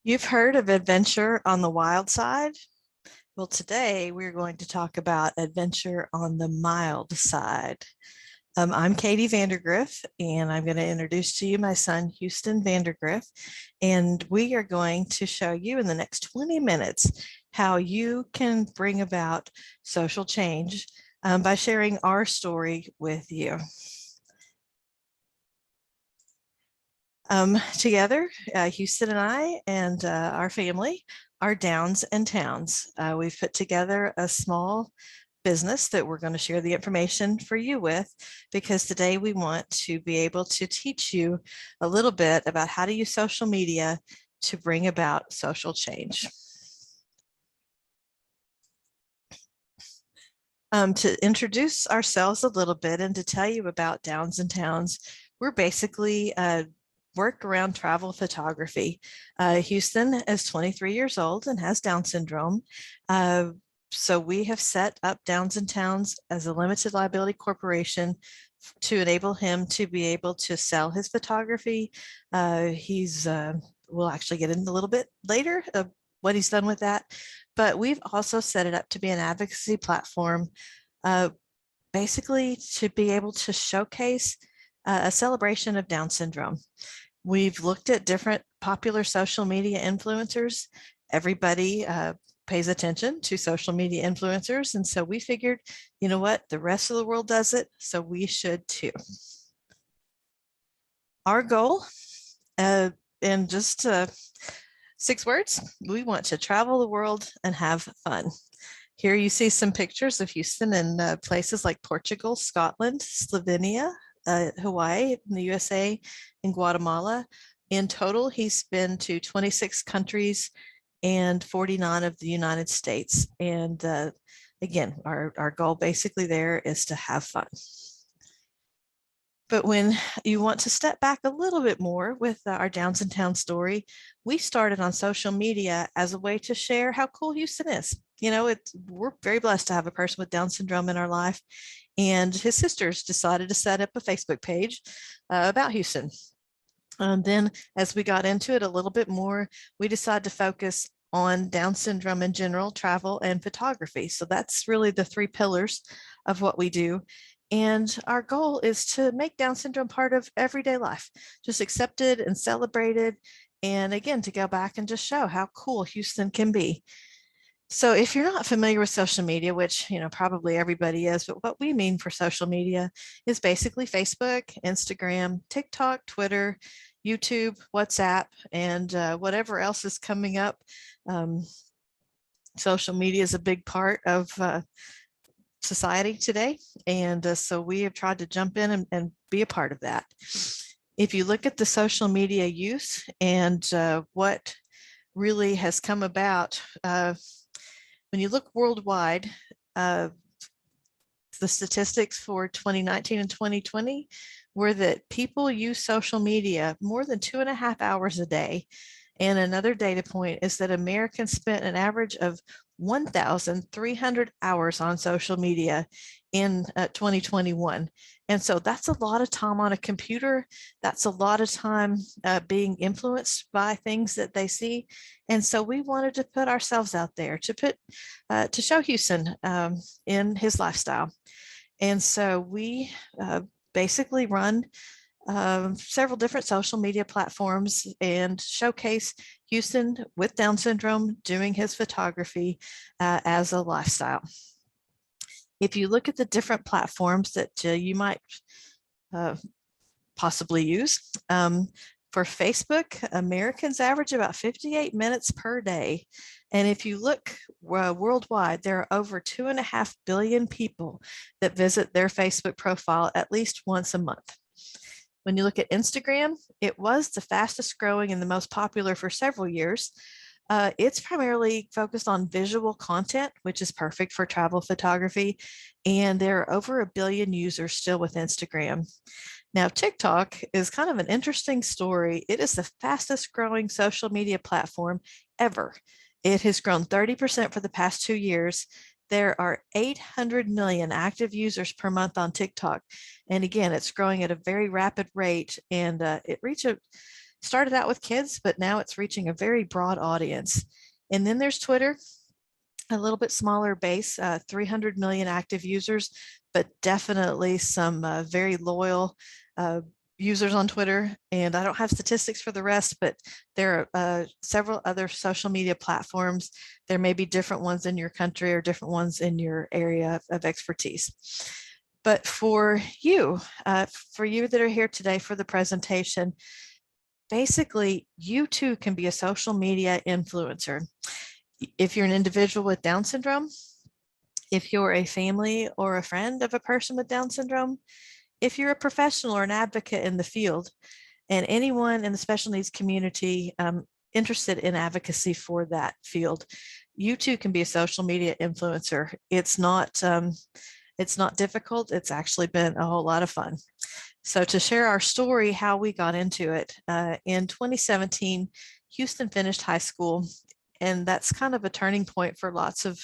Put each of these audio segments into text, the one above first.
You've heard of adventure on the wild side? Well, today we're going to talk about adventure on the mild side. I'm Katie Vandergriff, and I'm going to introduce to you my son, Houston Vandergriff. And we are going to show you in the next 20 minutes how you can bring about social change by sharing our story with you. Together, Houston and I and our family are Downs and Towns. We've put together a small business that we're going to share the information for you with, because today we want to be able to teach you a little bit about how to use social media to bring about social change. To introduce ourselves a little bit and to tell you about Downs and Towns, we're basically work around travel photography. Houston is 23 years old and has Down syndrome. So we have set up Downs and Towns as a limited liability corporation to enable him to be able to sell his photography. We'll actually get into a little bit later of what he's done with that. But we've also set it up to be an advocacy platform, basically to be able to showcase a celebration of Down syndrome. We've looked at different popular social media influencers. Everybody pays attention to social media influencers. And so we figured, you know what, the rest of the world does it, so we should too. Our goal, in just 6 words, we want to travel the world and have fun. Here you see some pictures of Houston in places like Portugal, Scotland, Slovenia, Hawaii, in the USA, and Guatemala. In total, he's been to 26 countries and 49 of the United States. And again, our goal basically there is to have fun. But when you want to step back a little bit more with our Downs and Towns story, we started on social media as a way to share how cool Houston is. You know, we're very blessed to have a person with Down syndrome in our life. And his sisters decided to set up a Facebook page about Houston. And then as we got into it a little bit more, we decided to focus on Down syndrome in general, travel, and photography. So that's really the 3 pillars of what we do. And our goal is to make Down syndrome part of everyday life, just accepted and celebrated. And again, to go back and just show how cool Houston can be. So if you're not familiar with social media, which, you know, probably everybody is, but what we mean for social media is basically Facebook, Instagram, TikTok, Twitter, YouTube, WhatsApp, and whatever else is coming up. Social media is a big part of society today. And so we have tried to jump in and be a part of that. If you look at the social media use and what really has come about, when you look worldwide, the statistics for 2019 and 2020 were that people use social media more than 2.5 hours a day. And another data point is that Americans spent an average of 1,300 hours on social media in 2021. And so that's a lot of time on a computer. That's a lot of time being influenced by things that they see. And so we wanted to put ourselves out there to show Houston in his lifestyle. And so we basically run several different social media platforms and showcase Houston with Down syndrome doing his photography as a lifestyle. If you look at the different platforms that you might possibly use, for Facebook, Americans average about 58 minutes per day. And if you look worldwide, there are over 2.5 billion people that visit their Facebook profile at least once a month. When you look at Instagram, it was the fastest growing and the most popular for several years. It's primarily focused on visual content, which is perfect for travel photography. And there are over 1 billion users still with Instagram. Now, TikTok is kind of an interesting story. It is the fastest growing social media platform ever. It has grown 30% for the past 2 years. There are 800 million active users per month on TikTok. And again, it's growing at a very rapid rate, and it reached Started out with kids, but now it's reaching a very broad audience. And then there's Twitter, a little bit smaller base, 300 million active users, but definitely some very loyal users on Twitter. And I don't have statistics for the rest, but there are several other social media platforms. There may be different ones in your country or different ones in your area of expertise. But for you that are here today for the presentation, basically, you too can be a social media influencer. If you're an individual with Down syndrome, if you're a family or a friend of a person with Down syndrome, if you're a professional or an advocate in the field, and anyone in the special needs community interested in advocacy for that field, you too can be a social media influencer. It's not difficult. It's actually been a whole lot of fun. So to share our story, how we got into it, in 2017, Houston finished high school, and that's kind of a turning point for lots of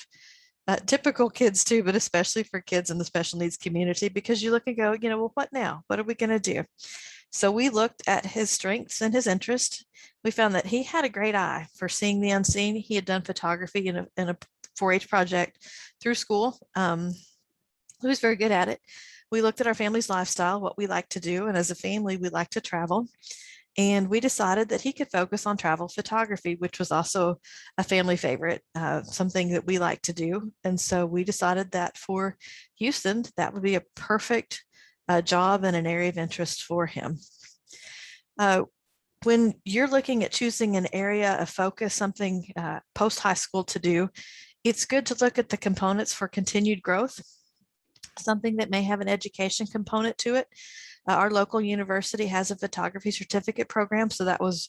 typical kids too, but especially for kids in the special needs community, because you look and go, well, what now? What are we going to do? So we looked at his strengths and his interest. We found that he had a great eye for seeing the unseen. He had done photography in a 4-H project through school. He was very good at it. We looked at our family's lifestyle, what we like to do, and as a family, we like to travel. And we decided that he could focus on travel photography, which was also a family favorite, something that we like to do. And so we decided that for Houston, that would be a perfect job and an area of interest for him. When you're looking at choosing an area of focus, something post-high school to do, it's good to look at the components for continued growth, something that may have an education component to it. Our local university has a photography certificate program, so that was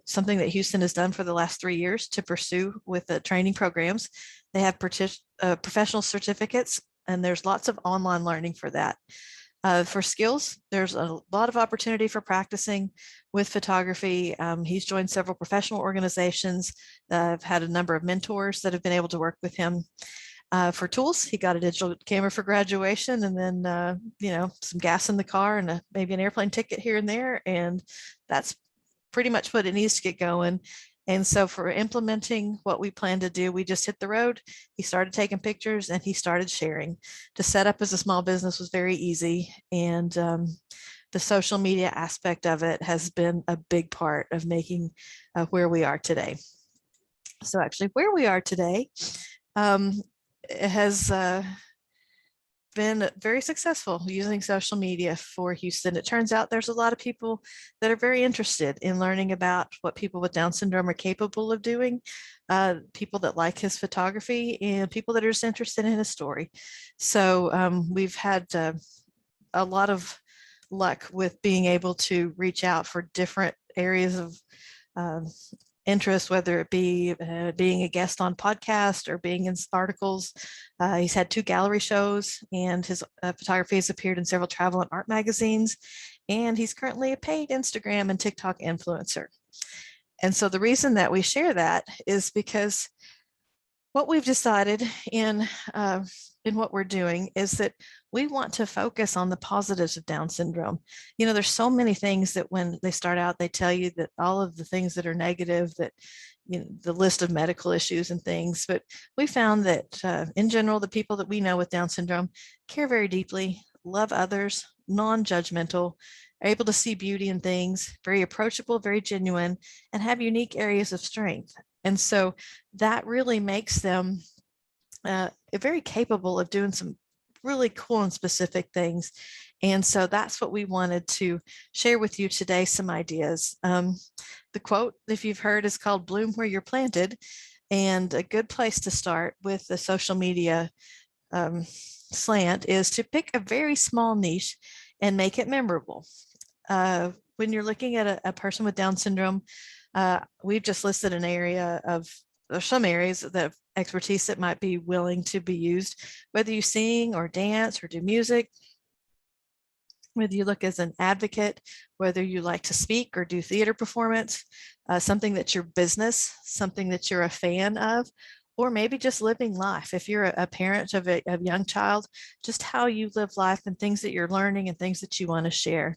something that Houston has done for the last 3 years to pursue with the training programs. They have professional certificates, and there's lots of online learning for that. For skills, there's a lot of opportunity for practicing with photography. He's joined several professional organizations. I've had a number of mentors that have been able to work with him. For tools, he got a digital camera for graduation, and then some gas in the car and maybe an airplane ticket here and there, and that's pretty much what it needs to get going. And so for implementing what we plan to do, we just hit the road. He started taking pictures and he started sharing. To set up as a small business was very easy, and the social media aspect of it has been a big part of making where we are today. So actually where we are today, it has been very successful using social media for Houston. It turns out there's a lot of people that are very interested in learning about what people with Down syndrome are capable of doing, people that like his photography, and people that are just interested in his story. So we've had a lot of luck with being able to reach out for different areas of interest, whether it be being a guest on podcast or being in articles. He's had 2 gallery shows, and his photography has appeared in several travel and art magazines, and he's currently a paid Instagram and TikTok influencer. And so the reason that we share that is because what we've decided in what we're doing is that we want to focus on the positives of Down syndrome. There's so many things that when they start out, they tell you that all of the things that are negative, that the list of medical issues and things, but we found that in general, the people that we know with Down syndrome care very deeply, love others, non-judgmental, are able to see beauty in things, very approachable, very genuine, and have unique areas of strength. And so that really makes them very capable of doing some really cool and specific things. And so that's what we wanted to share with you today, some ideas. The quote, if you've heard, is called "Bloom Where You're Planted." And a good place to start with the social media slant is to pick a very small niche and make it memorable. When you're looking at a person with Down syndrome, we've just listed an area of some areas of expertise that might be willing to be used, whether you sing or dance or do music, whether you look as an advocate, whether you like to speak or do theater performance, something that's your business, something that you're a fan of, or maybe just living life. If you're a parent of a young child, just how you live life and things that you're learning and things that you want to share.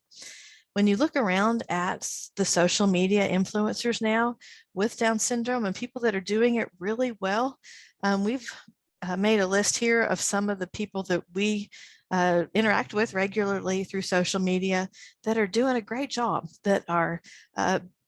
When you look around at the social media influencers now with Down syndrome and people that are doing it really well, we've made a list here of some of the people that we interact with regularly through social media that are doing a great job, that are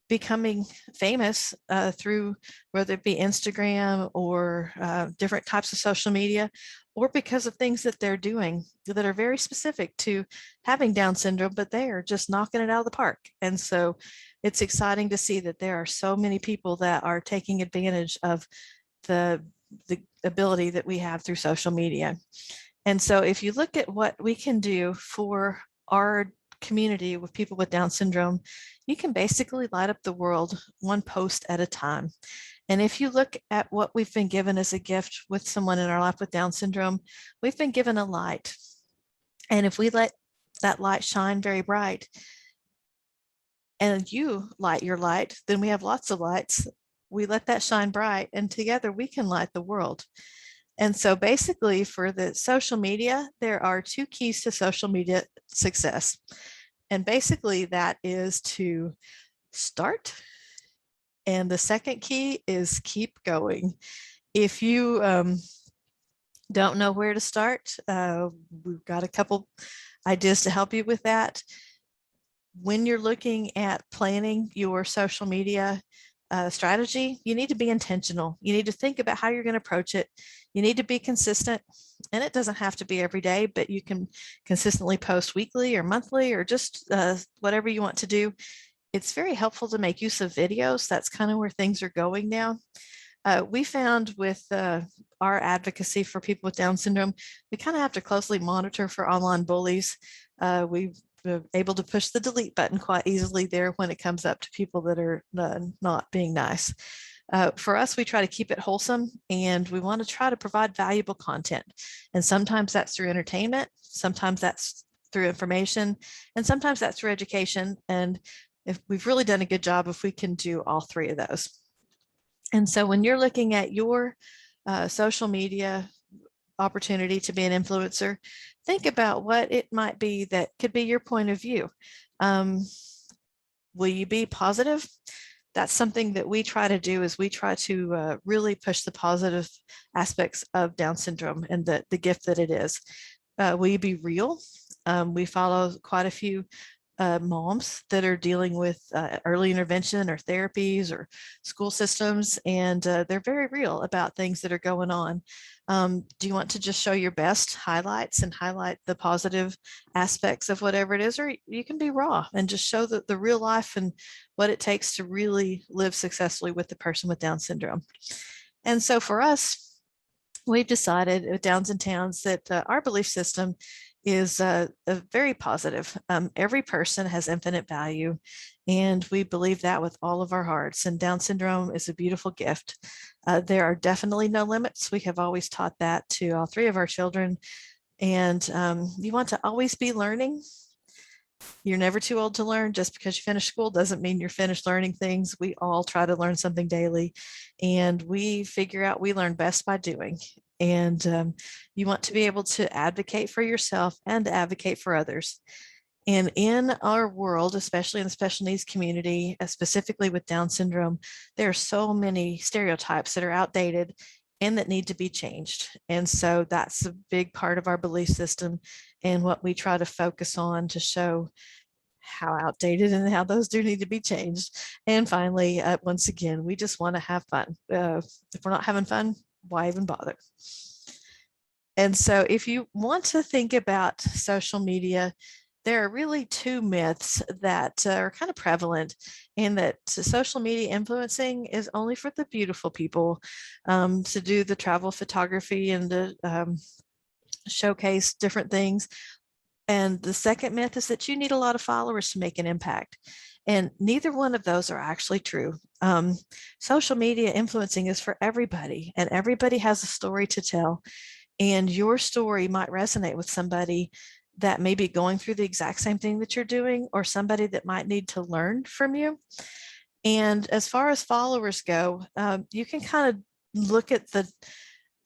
becoming famous through whether it be Instagram or different types of social media, or because of things that they're doing that are very specific to having Down syndrome, but they are just knocking it out of the park. And so it's exciting to see that there are so many people that are taking advantage of the ability that we have through social media. And so if you look at what we can do for our community with people with Down syndrome, you can basically light up the world one post at a time. And if you look at what we've been given as a gift with someone in our life with Down syndrome, we've been given a light. And if we let that light shine very bright and you light your light, then we have lots of lights. We let that shine bright and together we can light the world. And so basically for the social media, there are two keys to social media success. And basically that is to start. And the second key is keep going. If you don't know where to start, we've got a couple ideas to help you with that. When you're looking at planning your social media strategy, you need to be intentional. You need to think about how you're going to approach it. You need to be consistent, and it doesn't have to be every day, but you can consistently post weekly or monthly or just whatever you want to do. It's very helpful to make use of videos. That's kind of where things are going now. We found with our advocacy for people with Down syndrome, we kind of have to closely monitor for online bullies. We've able to push the delete button quite easily there when it comes up to people that are not being nice. For us, we try to keep it wholesome, and we want to try to provide valuable content. And sometimes that's through entertainment, sometimes that's through information, and sometimes that's through education. And if we've really done a good job if we can do all three of those. And so when you're looking at your social media opportunity to be an influencer, think about what it might be that could be your point of view. Will you be positive? That's something that we try to do, is we try to really push the positive aspects of Down syndrome and the gift that it is. Will you be real? We follow quite a few moms that are dealing with early intervention or therapies or school systems, and they're very real about things that are going on. Do you want to just show your best highlights and highlight the positive aspects of whatever it is, or you can be raw and just show the real life and what it takes to really live successfully with the person with Down syndrome? And so for us, we've decided with Downs and Towns that our belief system is very positive. Every person has infinite value, and we believe that with all of our hearts. And Down syndrome is a beautiful gift. There are definitely no limits. We have always taught that to all three of our children. And you want to always be learning. You're never too old to learn. Just because you finish school doesn't mean you're finished learning things. We all try to learn something daily, and we figure out we learn best by doing. And you want to be able to advocate for yourself and advocate for others. And in our world, especially in the special needs community, specifically with Down syndrome, there are so many stereotypes that are outdated and that need to be changed. And so that's a big part of our belief system and what we try to focus on to show how outdated and how those do need to be changed. And finally, once again, we just want to have fun. If we're not having fun, why even bother? And so if you want to think about social media, there are really two myths that are kind of prevalent, in that social media influencing is only for the beautiful people, to do the travel photography and to showcase different things. And the second myth is that you need a lot of followers to make an impact. And neither one of those are actually true. Social media influencing is for everybody, and everybody has a story to tell. And your story might resonate with somebody that may be going through the exact same thing that you're doing, or somebody that might need to learn from you. And as far as followers go, you can kind of look at the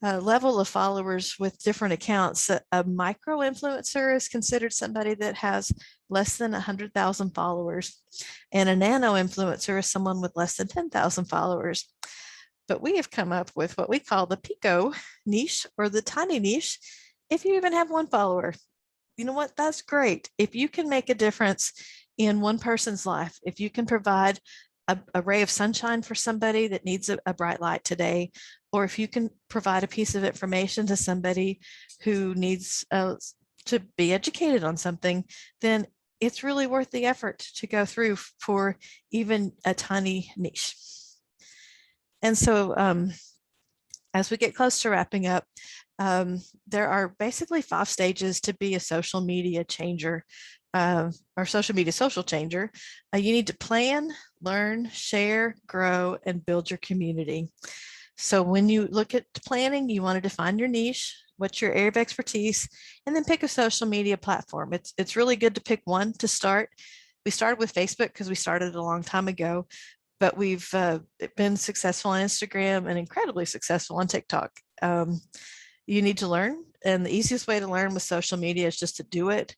level of followers with different accounts. A micro influencer is considered somebody that has less than 100,000 followers. And a nano influencer is someone with less than 10,000 followers. But we have come up with what we call the pico niche, or the tiny niche. If you even have one follower, you know what? That's great. If you can make a difference in one person's life, if you can provide a ray of sunshine for somebody that needs a bright light today, or if you can provide a piece of information to somebody who needs to be educated on something, then it's really worth the effort to go through for even a tiny niche. And so as we get close to wrapping up, there are basically 5 stages to be a social media changer, or social changer. You need to plan, learn, share, grow, and build your community. So when you look at planning, you want to define your niche, what's your area of expertise, and then pick a social media platform. It's really good to pick one to start. We started with Facebook because we started a long time ago, but we've been successful on Instagram and incredibly successful on TikTok. You need to learn, and the easiest way to learn with social media is just to do it.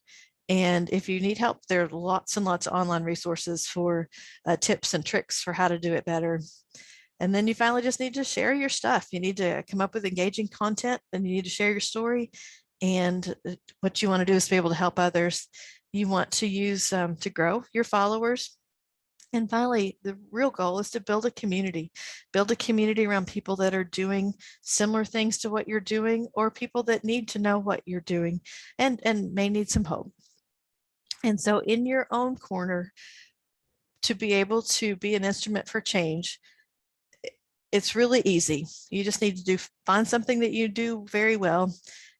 And if you need help, there are lots and lots of online resources for tips and tricks for how to do it better. And then you finally just need to share your stuff. You need to come up with engaging content, and you need to share your story. And what you want to do is be able to help others. You want to use to grow your followers. And finally, the real goal is to build a community around people that are doing similar things to what you're doing, or people that need to know what you're doing and may need some hope. And so in your own corner, to be able to be an instrument for change, it's really easy. You just need to find something that you do very well,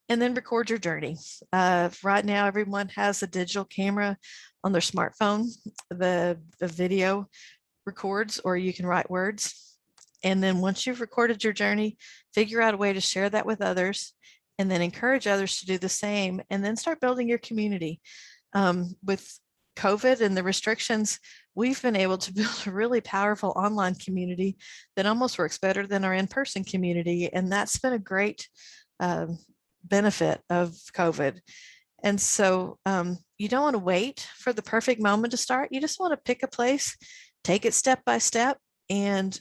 and then record your journey. Right now, everyone has a digital camera on their smartphone. The video records, or you can write words. And then once you've recorded your journey, figure out a way to share that with others, and then encourage others to do the same, and then start building your community. With COVID and the restrictions, we've been able to build a really powerful online community that almost works better than our in-person community. And that's been a great benefit of COVID. And so you don't want to wait for the perfect moment to start. You just want to pick a place, take it step by step. And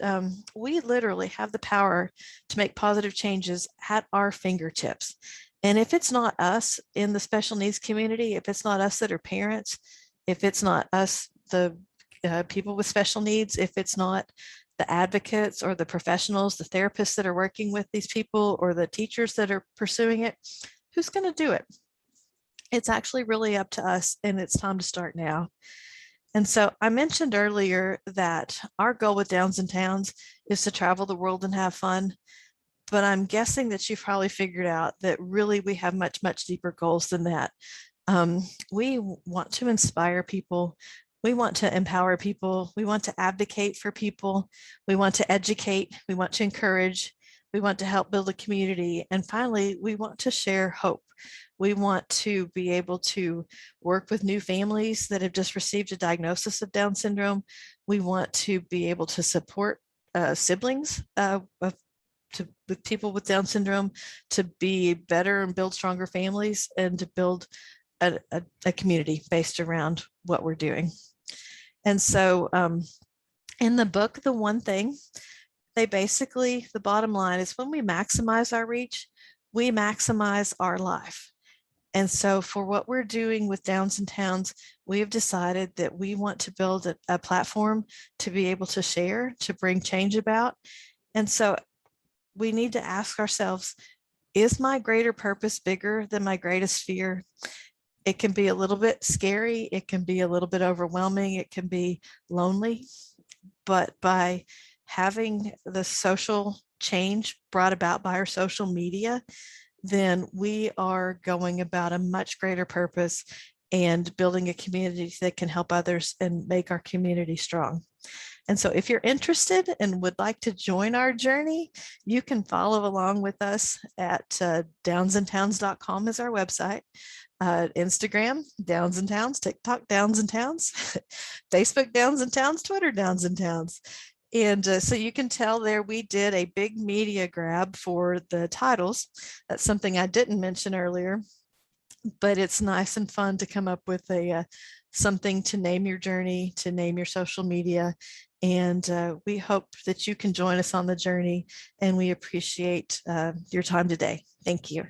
we literally have the power to make positive changes at our fingertips. And if it's not us in the special needs community, if it's not us that are parents, if it's not us, the people with special needs, if it's not the advocates or the professionals, the therapists that are working with these people, or the teachers that are pursuing it, who's going to do it? It's actually really up to us, and it's time to start now. And so I mentioned earlier that our goal with Downs and Towns is to travel the world and have fun. But I'm guessing that you've probably figured out that really we have much, much deeper goals than that. We want to inspire people. We want to empower people. We want to advocate for people. We want to educate. We want to encourage. We want to help build a community. And finally, we want to share hope. We want to be able to work with new families that have just received a diagnosis of Down syndrome. We want to be able to support siblings with people with Down syndrome to be better and build stronger families, and to build a community based around what we're doing. And so in the book, The One Thing, the bottom line is, when we maximize our reach, we maximize our life. And so for what we're doing with Downs and Towns, we have decided that we want to build a platform to be able to share, to bring change about. And so we need to ask ourselves, is my greater purpose bigger than my greatest fear? It can be a little bit scary. It can be a little bit overwhelming. It can be lonely. But by having the social change brought about by our social media, then we are going about a much greater purpose and building a community that can help others and make our community strong. And so if you're interested and would like to join our journey, you can follow along with us at downsandtowns.com is our website. Instagram, Downs and Towns, TikTok, Downs and Towns, Facebook, Downs and Towns, Twitter, Downs and Towns. And so you can tell there we did a big media grab for the titles. That's something I didn't mention earlier, but it's nice and fun to come up with a something to name your journey, to name your social media. And we hope that you can join us on the journey. And we appreciate your time today. Thank you.